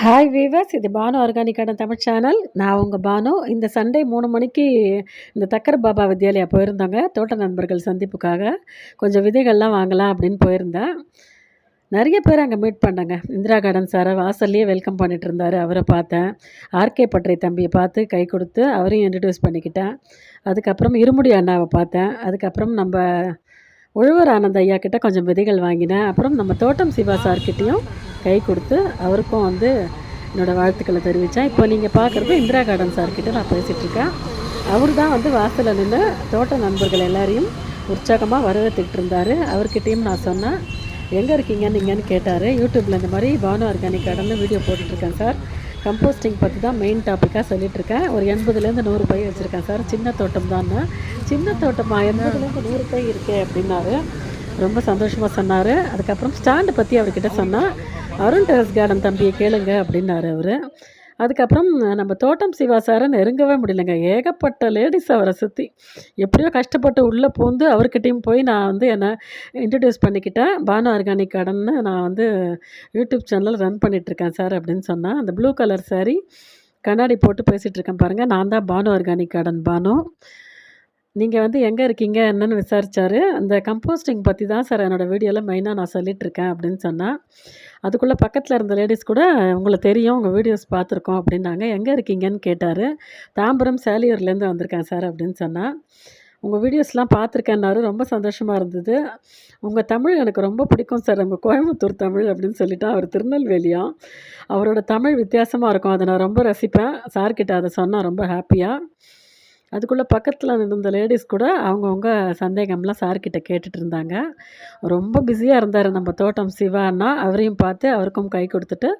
Hi viewers, இது Banu ஆர்கானிக்கான Tamil channel. நான் உங்கள் பானு. இந்த சண்டே 3 மணிக்கு இந்த தக்கர் பாபா வித்யாலயா போயிருந்தோங்க. தோட்ட நண்பர்கள் சந்திப்புக்காக. கொஞ்சம் விதைகள்லாம் வாங்கலாம் அப்படின்னு போயிருந்தேன். நிறைய பேர் அங்கே மீட் பண்ணேங்க. இந்திரா கார்டன் சாரை வாசல்லையே வெல்கம் பண்ணிட்டு இருந்தார். அவரை பார்த்தேன். ஆர்கே பட்ரை தம்பியை பார்த்து கை கொடுத்து அவரையும் இன்ட்ரடியூஸ் பண்ணிக்கிட்டேன். அதுக்கப்புறம் இருமுடி அண்ணாவை பார்த்தேன். அதுக்கப்புறம் நம்ம உழவர் ஆனந்த் ஐயா கிட்ட கொஞ்சம் விதைகள் வாங்கினேன். அப்புறம் நம்ம தோட்டம் சிவா சார்கிட்டையும் கை கொடுத்து அவருக்கும் என்னோடய வாழ்த்துக்களை தெரிவித்தேன். இப்போ நீங்கள் பார்க்குறது இந்திரா கார்டன் சார்கிட்ட நான் பேசிகிட்ருக்கேன். அவர் தான் வாசலில் நின்று தோட்ட நண்பர்கள் எல்லாரையும் உற்சாகமாக வரவேற்றுக்கிட்டு இருந்தார். அவர்கிட்டையும் நான் சொன்னேன், எங்கே இருக்கீங்க நீங்கன்னு கேட்டார். யூடியூப்பில் இந்த மாதிரி பானு ஆர்கானிக் கார்டன் வீடியோ போட்டுட்ருக்கேன் சார். கம்போஸ்டிங் பற்றி தான் மெயின் டாப்பிக்காக சொல்லிகிட்ருக்கேன். ஒரு 80லேருந்து 100 பை வச்சுருக்கேன் சார். சின்ன தோட்டம் தான். சின்ன தோட்டமா 80லேருந்து 100 பை இருக்கே அப்படின்னாரு. ரொம்ப சந்தோஷமாக சொன்னார். அதுக்கப்புறம் ஸ்டாண்டு பற்றி அவர்கிட்ட சொன்னால், அருண் டெரஸ் கார்டன் தம்பியை கேளுங்க அப்படின்னாரு அவர். அதுக்கப்புறம் நம்ம தோட்டம் சிவா சாரை நெருங்கவே முடியலைங்க. ஏகப்பட்ட லேடிஸ் அவரை சுற்றி எப்படியோ கஷ்டப்பட்டு உள்ளே பூந்து அவர்கிட்டையும் போய் நான் என்னை இன்ட்ரடியூஸ் பண்ணிக்கிட்டேன். பானு ஆர்கானிக் கார்டன்னு நான் யூடியூப் சேனல் ரன் பண்ணிகிட்ருக்கேன் சார் அப்படின்னு சொன்னேன். அந்த ப்ளூ கலர் சாரி கண்ணாடி போட்டு பேசிகிட்ருக்கேன் பாருங்கள். நான் தான் பானு ஆர்கானிக் கார்டன் பானு. நீங்கள் எங்கே இருக்கீங்க என்னன்னு விசாரித்தார். அந்த கம்போஸ்டிங் பற்றி தான் சார் என்னோடய வீடியோவில் மெயினாக நான் சொல்லிகிட்ருக்கேன் அப்படின்னு சொன்னேன். அதுக்குள்ளே பக்கத்தில் இருந்த லேடிஸ் கூட உங்களை தெரியும், உங்கள் வீடியோஸ் பார்த்துருக்கோம் அப்படின்னாங்க. எங்கே இருக்கீங்கன்னு கேட்டார். தாம்பரம் சேலியூர்லேருந்து வந்திருக்கேன் சார் அப்படின்னு சொன்னேன். உங்கள் வீடியோஸ்லாம் பார்த்துருக்கேன்னாரு. ரொம்ப சந்தோஷமாக இருந்தது. உங்கள் தமிழ் எனக்கு ரொம்ப பிடிக்கும் சார், உங்கள் கோயம்புத்தூர் தமிழ் அப்படின்னு சொல்லிவிட்டு அவர் திருநெல்வேலியாம். அவரோட தமிழ் வித்தியாசமாக இருக்கும், அதை நான் ரொம்ப ரசிப்பேன். சார்கிட்ட அதை சொன்னால் ரொம்ப ஹாப்பியாக. அதுக்குள்ளே பக்கத்தில் இருந்த லேடிஸ் கூட அவங்கவுங்க சந்தேகம்லாம் சார்கிட்ட கேட்டுட்டு இருந்தாங்க. ரொம்ப பிஸியாக இருந்தார் நம்ம தோட்டம் சிவா அண்ணா. அவரையும் பார்த்து அவருக்கும் கை கொடுத்துட்டு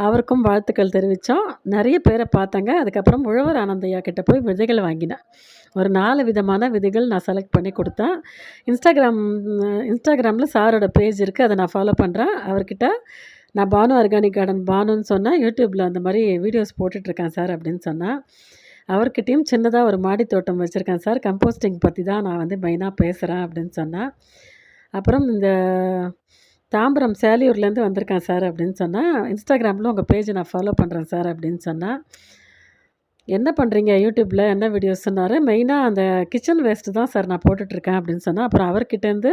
அவருக்கும் வாழ்த்துக்கள் தெரிவித்தோம். நிறைய பேரை பார்த்தேங்க. அதுக்கப்புறம் உழவர் ஆனந்தையா கிட்டே போய் விதைகள் வாங்கினேன். ஒரு 4 விதமான விதைகள் நான் செலக்ட் பண்ணி கொடுத்தேன். இன்ஸ்டாகிராமில் சாரோட பேஜ் இருக்குது, அதை நான் ஃபாலோ பண்ணுறேன். அவர்கிட்ட நான் பானு ஆர்கானிக் கார்டன் பானுன்னு சொன்னேன். யூடியூப்பில் அந்த மாதிரி வீடியோஸ் போட்டுட்ருக்கேன் சார் அப்படின்னு சொன்னேன். அவர்கிட்டையும் சின்னதாக ஒரு மாடி தோட்டம் வச்சுருக்கேன் சார். கம்போஸ்டிங் பற்றி தான் நான் மெயினாக பேசுகிறேன் அப்படின்னு சொன்னேன். அப்புறம் இந்த தாம்பரம் சேலியூர்லேருந்து வந்திருக்கேன் சார் அப்படின்னு சொன்னேன். இன்ஸ்டாகிராமில் உங்கள் பேஜை நான் ஃபாலோ பண்ணுறேன் சார் அப்படின்னு சொன்னேன். என்ன பண்ணுறீங்க யூடியூப்பில் என்ன வீடியோஸ் சொன்னார். மெயினாக அந்த கிச்சன் வேஸ்ட்டு தான் சார் நான் போட்டுட்ருக்கேன் அப்படின்னு சொன்னேன். அப்புறம் அவர்கிட்டேருந்து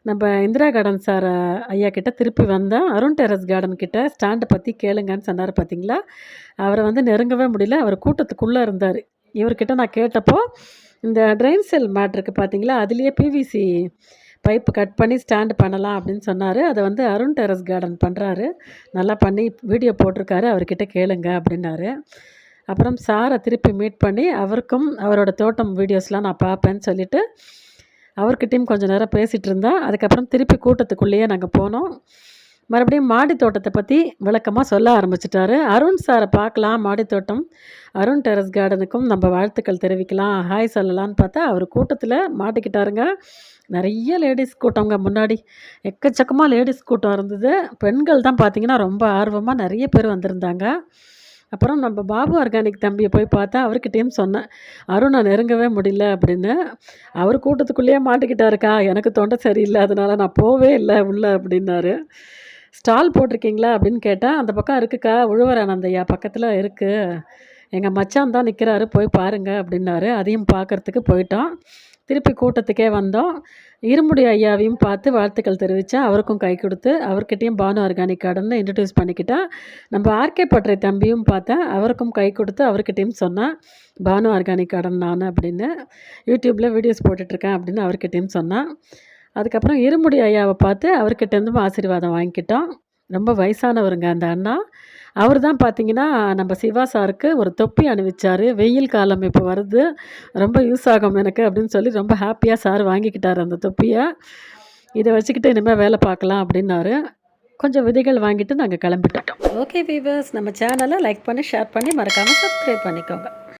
நம்ம இந்திரா கார்டன் சார் ஐயா கிட்டே திருப்பி வந்தேன். அருண் டெரஸ் கார்டன் கிட்டே ஸ்டாண்டை பற்றி கேளுங்கன்னு சொன்னார் பார்த்தீங்களா. அவரை நெருங்கவே முடியல, அவர் கூட்டத்துக்குள்ளே இருந்தார். இவர்கிட்ட நான் கேட்டப்போ இந்த ட்ரெயின் செல் மேட் இருக்குது பார்த்தீங்களா, அதுலேயே பிவிசி பைப்பு கட் பண்ணி ஸ்டாண்டு பண்ணலாம் அப்படின்னு சொன்னார். அதை அருண் டெரஸ் கார்டன் பண்ணுறாரு, நல்லா பண்ணி வீடியோ போட்டிருக்காரு, அவர்கிட்ட கேளுங்க அப்படின்னாரு. அப்புறம் சாரை திருப்பி மீட் பண்ணி அவருக்கும் அவரோட தோட்டம் வீடியோஸ்லாம் நான் பார்ப்பேன்னு சொல்லிவிட்டு அவர்கிட்டையும் கொஞ்சம் நேரம் பேசிகிட்டு இருந்தேன். அதுக்கப்புறம் திருப்பி கூட்டத்துக்குள்ளேயே நாங்கள் போனோம். மறுபடியும் மாடி தோட்டத்தை பற்றி விளக்கமாக சொல்ல ஆரம்பிச்சிட்டாரு. அருண் சாரை பார்க்கலாம் மாடி தோட்டம், அருண் டெரஸ் கார்டனுக்கும் நம்ம வாழ்த்துக்கள் தெரிவிக்கலாம், ஹாய் சொல்லலான்னு பார்த்தா அவர் கூட்டத்தில் மாட்டிக்கிட்டாருங்க. நிறைய லேடிஸ் கூட்டங்க, முன்னாடி எக்கச்சக்கமாக லேடிஸ் கூட்டம் இருந்தது. பெண்கள் தான் பார்த்திங்கன்னா ரொம்ப ஆர்வமாக நிறைய பேர் வந்திருந்தாங்க. அப்புறம் நம்ம பாபு ஆர்கானிக் தம்பியை போய் பார்த்தா அவர்கிட்டையும் சொன்னேன், அருணை நெருங்கவே முடியல அப்படின்னு. அவர் கூட்டத்துக்குள்ளேயே மாட்டிக்கிட்டாருக்கா, எனக்கு தொண்டை சரியில்லை அதனால் நான் போவே இல்லை உள்ளே அப்படின்னாரு. ஸ்டால் போட்டிருக்கீங்களா அப்படின்னு கேட்டேன். அந்த பக்கம் இருக்குக்கா, உழவர் ஆனந்தையா பக்கத்தில் இருக்குது, எங்கள் மச்சான் தான் நிற்கிறாரு, போய் பாருங்கள் அப்படின்னாரு. அதையும் பார்க்குறதுக்கு போயிட்டோம். திருப்பி கூட்டத்துக்கே வந்தோம். இருமுடி ஐயாவையும் பார்த்து வாழ்த்துக்கள் தெரிவித்தேன். அவருக்கும் கை கொடுத்து அவர்கிட்டையும் பானு ஆர்கானிக் கார்டன்னு இன்ட்ரடியூஸ் பண்ணிக்கிட்டேன். நம்ம ஆர்கே பட்ரை தம்பியும் பார்த்தேன், அவருக்கும் கை கொடுத்து அவர்கிட்டையும் சொன்னேன், பானு ஆர்கானிக் கார்டன் நான் அப்படின்னு யூடியூப்பில் வீடியோஸ் போட்டுட்ருக்கேன் அப்படின்னு அவர்கிட்டையும் சொன்னேன். அதுக்கப்புறம் இருமுடி ஐயாவை பார்த்து அவர்கிட்டேருந்தும் ஆசீர்வாதம் வாங்கிக்கிட்டோம். ரொம்ப வயசானவருங்க அந்த அண்ணா. அவர் தான் பார்த்திங்கன்னா நம்ம சிவா சாருக்கு ஒரு தொப்பி அணிவிச்சார். வெயில் காலம் இப்போ வருது, ரொம்ப யூஸ் ஆகும் எனக்கு அப்படின்னு சொல்லி ரொம்ப ஹாப்பியாக சார் வாங்கிக்கிட்டார் அந்த தொப்பியை. இதை வச்சுக்கிட்டு இனிமேல் வேலை பார்க்கலாம் அப்படின்னாரு. கொஞ்சம் விதைகள் வாங்கிட்டு நாங்கள் கிளம்பிட்டோம். ஓகே வீவர்ஸ், நம்ம சேனலை லைக் பண்ணி ஷேர் பண்ணி மறக்காமல் சப்ஸ்கிரைப் பண்ணிக்கோங்க.